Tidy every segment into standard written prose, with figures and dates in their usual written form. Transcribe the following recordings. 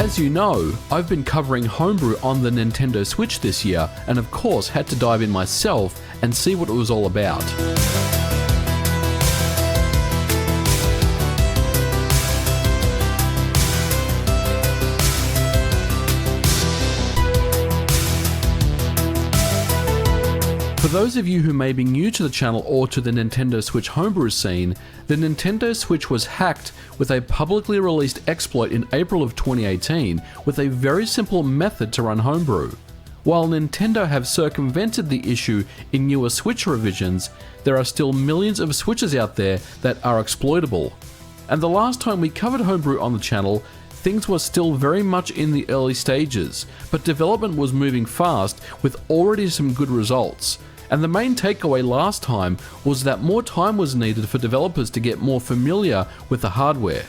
As you know, I've been covering Homebrew on the Nintendo Switch this year, and of course had to dive in myself and see what it was all about. For those of you who may be new to the channel or to the Nintendo Switch homebrew scene, the Nintendo Switch was hacked with a publicly released exploit in April of 2018 with a very simple method to run homebrew. While Nintendo have circumvented the issue in newer Switch revisions, there are still millions of Switches out there that are exploitable. And the last time we covered homebrew on the channel, things were still very much in the early stages, but development was moving fast with already some good results. And the main takeaway last time was that more time was needed for developers to get more familiar with the hardware.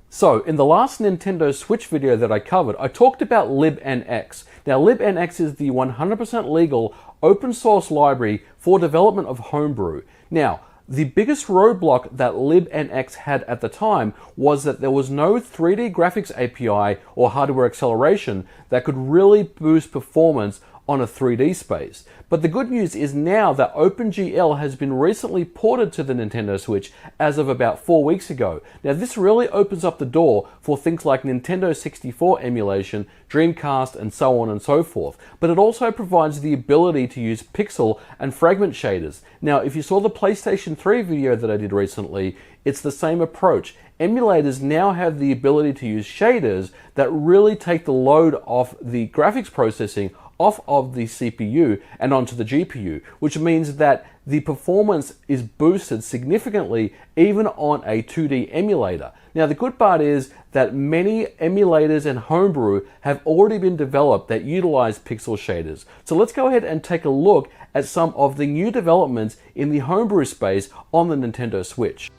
So, in the last Nintendo Switch video that I covered, I talked about libnx. Now, libnx is the 100% legal open source library for development of homebrew. Now, the biggest roadblock that libnx had at the time was that there was no 3D graphics API or hardware acceleration that could really boost performance on a 3D space. But the good news is now that OpenGL has been recently ported to the Nintendo Switch as of about 4 weeks ago. Now this really opens up the door for things like Nintendo 64 emulation, Dreamcast, and so on and so forth. But it also provides the ability to use pixel and fragment shaders. Now if you saw the PlayStation 3 video that I did recently, it's the same approach. Emulators now have the ability to use shaders that really take the load off the graphics processing off of the CPU and onto the GPU, which means that the performance is boosted significantly even on a 2D emulator. Now the good part is that many emulators and homebrew have already been developed that utilize pixel shaders. So let's go ahead and take a look at some of the new developments in the homebrew space on the Nintendo Switch.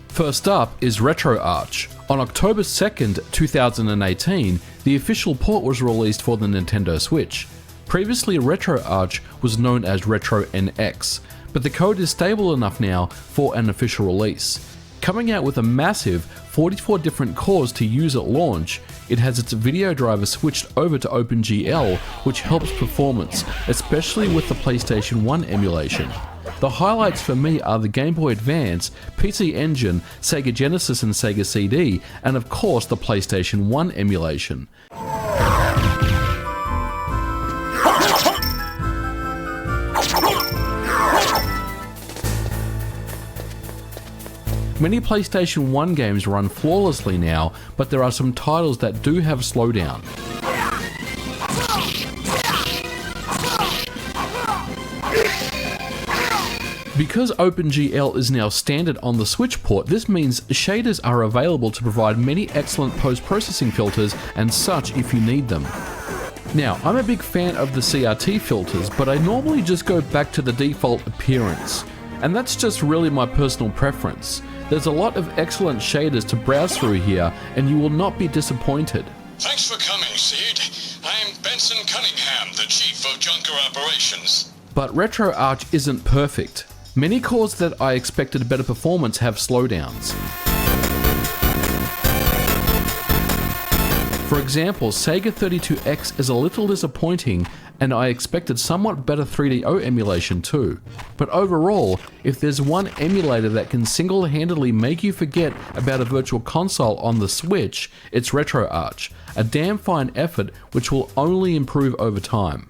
First up is RetroArch. On October 2nd, 2018, the official port was released for the Nintendo Switch. Previously, RetroArch was known as RetroNX, but the code is stable enough now for an official release. Coming out with a massive 44 different cores to use at launch, it has its video driver switched over to OpenGL, which helps performance, especially with the PlayStation 1 emulation. The highlights for me are the Game Boy Advance, PC Engine, Sega Genesis and Sega CD, and of course the PlayStation 1 emulation. Many PlayStation 1 games run flawlessly now, but there are some titles that do have slowdown. Because OpenGL is now standard on the Switch port, this means shaders are available to provide many excellent post-processing filters and such if you need them. Now, I'm a big fan of the CRT filters, but I normally just go back to the default appearance. And that's just really my personal preference. There's a lot of excellent shaders to browse through here, and you will not be disappointed. Thanks for coming, Seed. I'm Benson Cunningham, the Chief of Junker Operations. But RetroArch isn't perfect. Many cores that I expected better performance have slowdowns. For example, Sega 32X is a little disappointing, and I expected somewhat better 3DO emulation too. But overall, if there's one emulator that can single-handedly make you forget about a virtual console on the Switch, it's RetroArch, a damn fine effort which will only improve over time.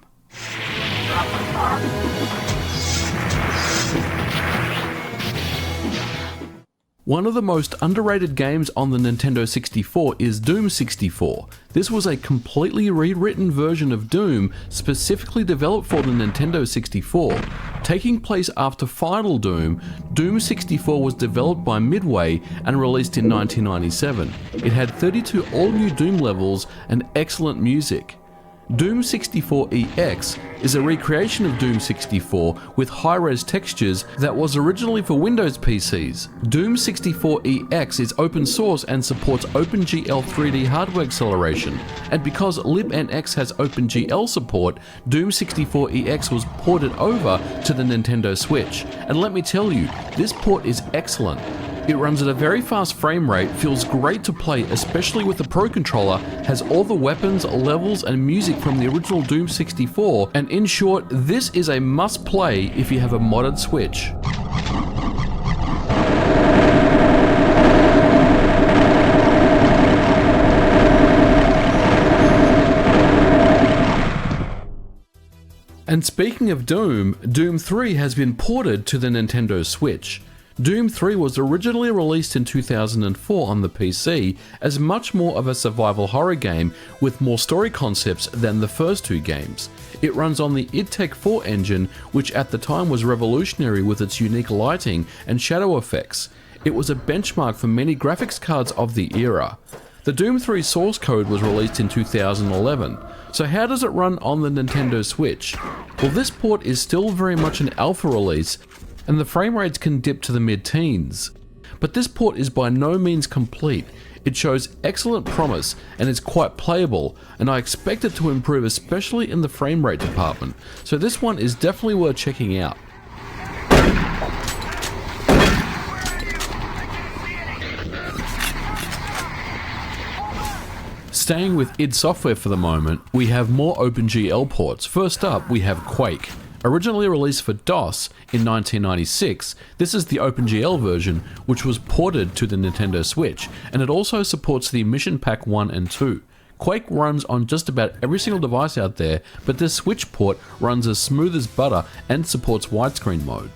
One of the most underrated games on the Nintendo 64 is Doom 64. This was a completely rewritten version of Doom specifically developed for the Nintendo 64. Taking place after Final Doom, Doom 64 was developed by Midway and released in 1997. It had 32 all-new Doom levels and excellent music. Doom 64 EX is a recreation of Doom 64 with high-res textures that was originally for Windows PCs. Doom 64 EX is open source and supports OpenGL 3D hardware acceleration, and because libnx has OpenGL support, Doom 64 EX was ported over to the Nintendo Switch. And let me tell you, this port is excellent. It runs at a very fast frame rate, feels great to play, especially with the Pro Controller, has all the weapons, levels and music from the original Doom 64, and in short, this is a must play if you have a modded Switch. And speaking of Doom, Doom 3 has been ported to the Nintendo Switch. Doom 3 was originally released in 2004 on the PC as much more of a survival horror game with more story concepts than the first two games. It runs on the id Tech 4 engine, which at the time was revolutionary with its unique lighting and shadow effects. It was a benchmark for many graphics cards of the era. The Doom 3 source code was released in 2011. So how does it run on the Nintendo Switch? Well, this port is still very much an alpha release, and the frame rates can dip to the mid-teens. But this port is by no means complete. It shows excellent promise and is quite playable, and I expect it to improve especially in the frame rate department, so this one is definitely worth checking out. Staying with id Software for the moment, we have more OpenGL ports. First up, we have Quake. Originally released for DOS in 1996, this is the OpenGL version, which was ported to the Nintendo Switch, and it also supports the Mission Pack 1 and 2. Quake runs on just about every single device out there, but this Switch port runs as smooth as butter and supports widescreen mode.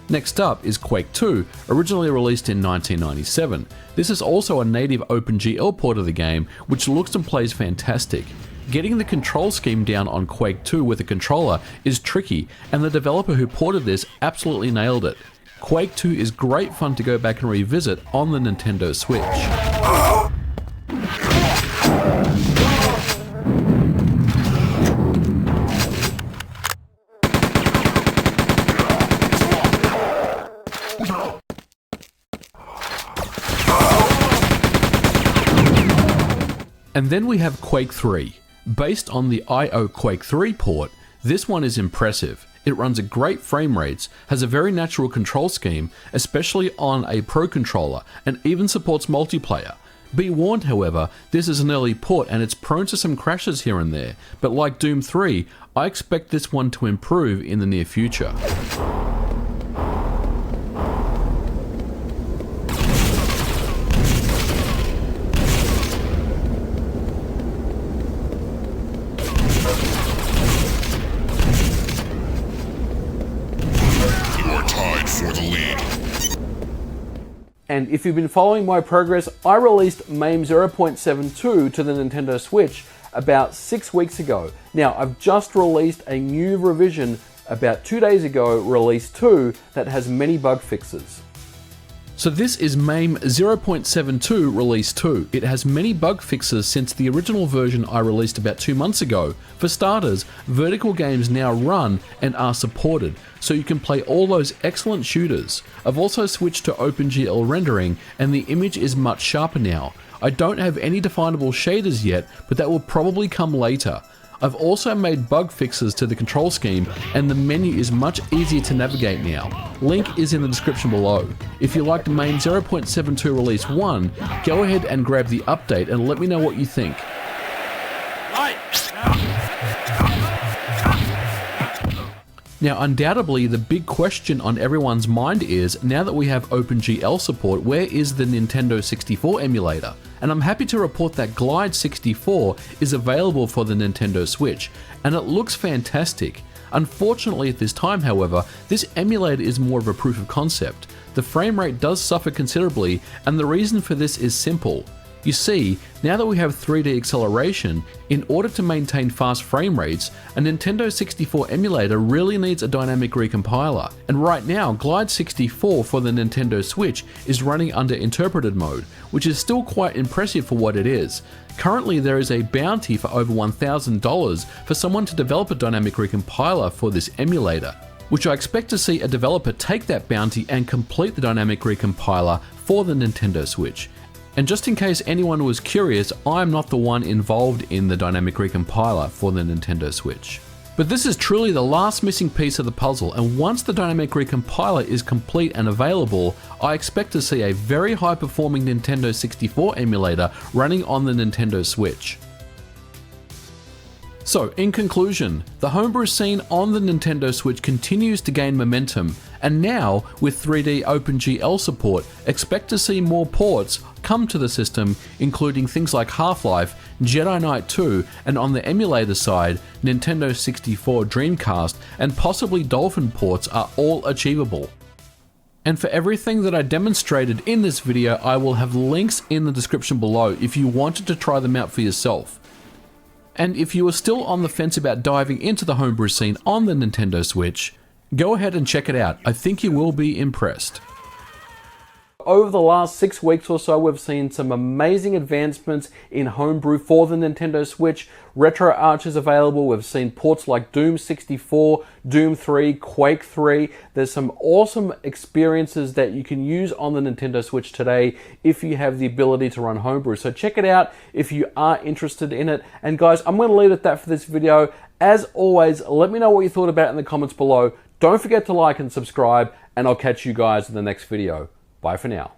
Next up is Quake 2, originally released in 1997. This is also a native OpenGL port of the game, which looks and plays fantastic. Getting the control scheme down on Quake 2 with a controller is tricky, and the developer who ported this absolutely nailed it. Quake 2 is great fun to go back and revisit on the Nintendo Switch. And then we have Quake 3. Based on the IO Quake 3 port, this one is impressive. It runs at great frame rates, has a very natural control scheme, especially on a Pro Controller, and even supports multiplayer. Be warned, however, this is an early port and it's prone to some crashes here and there, but like Doom 3, I expect this one to improve in the near future. And if you've been following my progress, I released MAME 0.72 to the Nintendo Switch about 6 weeks ago. Now, I've just released a new revision about 2 days ago, release 2, that has many bug fixes. So this is MAME 0.72 release 2. It has many bug fixes since the original version I released about 2 months ago. For starters, vertical games now run and are supported, so you can play all those excellent shooters. I've also switched to OpenGL rendering, and the image is much sharper now. I don't have any definable shaders yet, but that will probably come later. I've also made bug fixes to the control scheme, and the menu is much easier to navigate now. Link is in the description below. If you liked MAME 0.72 release 1, go ahead and grab the update and let me know what you think. Now, undoubtedly, the big question on everyone's mind is, now that we have OpenGL support, where is the Nintendo 64 emulator? And I'm happy to report that Glide 64 is available for the Nintendo Switch, and it looks fantastic. Unfortunately at this time, however, this emulator is more of a proof of concept. The frame rate does suffer considerably, and the reason for this is simple. You see, now that we have 3D acceleration, in order to maintain fast frame rates, a Nintendo 64 emulator really needs a dynamic recompiler. And right now, Glide 64 for the Nintendo Switch is running under interpreted mode, which is still quite impressive for what it is. Currently, there is a bounty for over $1,000 for someone to develop a dynamic recompiler for this emulator, which I expect to see a developer take that bounty and complete the dynamic recompiler for the Nintendo Switch. And just in case anyone was curious, I'm not the one involved in the dynamic recompiler for the Nintendo Switch. But this is truly the last missing piece of the puzzle, and once the Dynamic Recompiler is complete and available, I expect to see a very high performing Nintendo 64 emulator running on the Nintendo Switch. So, in conclusion, the homebrew scene on the Nintendo Switch continues to gain momentum, and now, with 3D OpenGL support, expect to see more ports come to the system, including things like Half-Life, Jedi Knight 2, and on the emulator side, Nintendo 64 Dreamcast, and possibly Dolphin ports are all achievable. And for everything that I demonstrated in this video, I will have links in the description below if you wanted to try them out for yourself. And if you are still on the fence about diving into the homebrew scene on the Nintendo Switch, go ahead and check it out. I think you will be impressed. Over the last 6 weeks or so, we've seen some amazing advancements in homebrew for the Nintendo Switch. RetroArch is available. We've seen ports like Doom 64, Doom 3, Quake 3. There's some awesome experiences that you can use on the Nintendo Switch today if you have the ability to run homebrew. So check it out if you are interested in it. And guys, I'm going to leave it at that for this video. As always, let me know what you thought about it in the comments below. Don't forget to like and subscribe, and I'll catch you guys in the next video. Bye for now.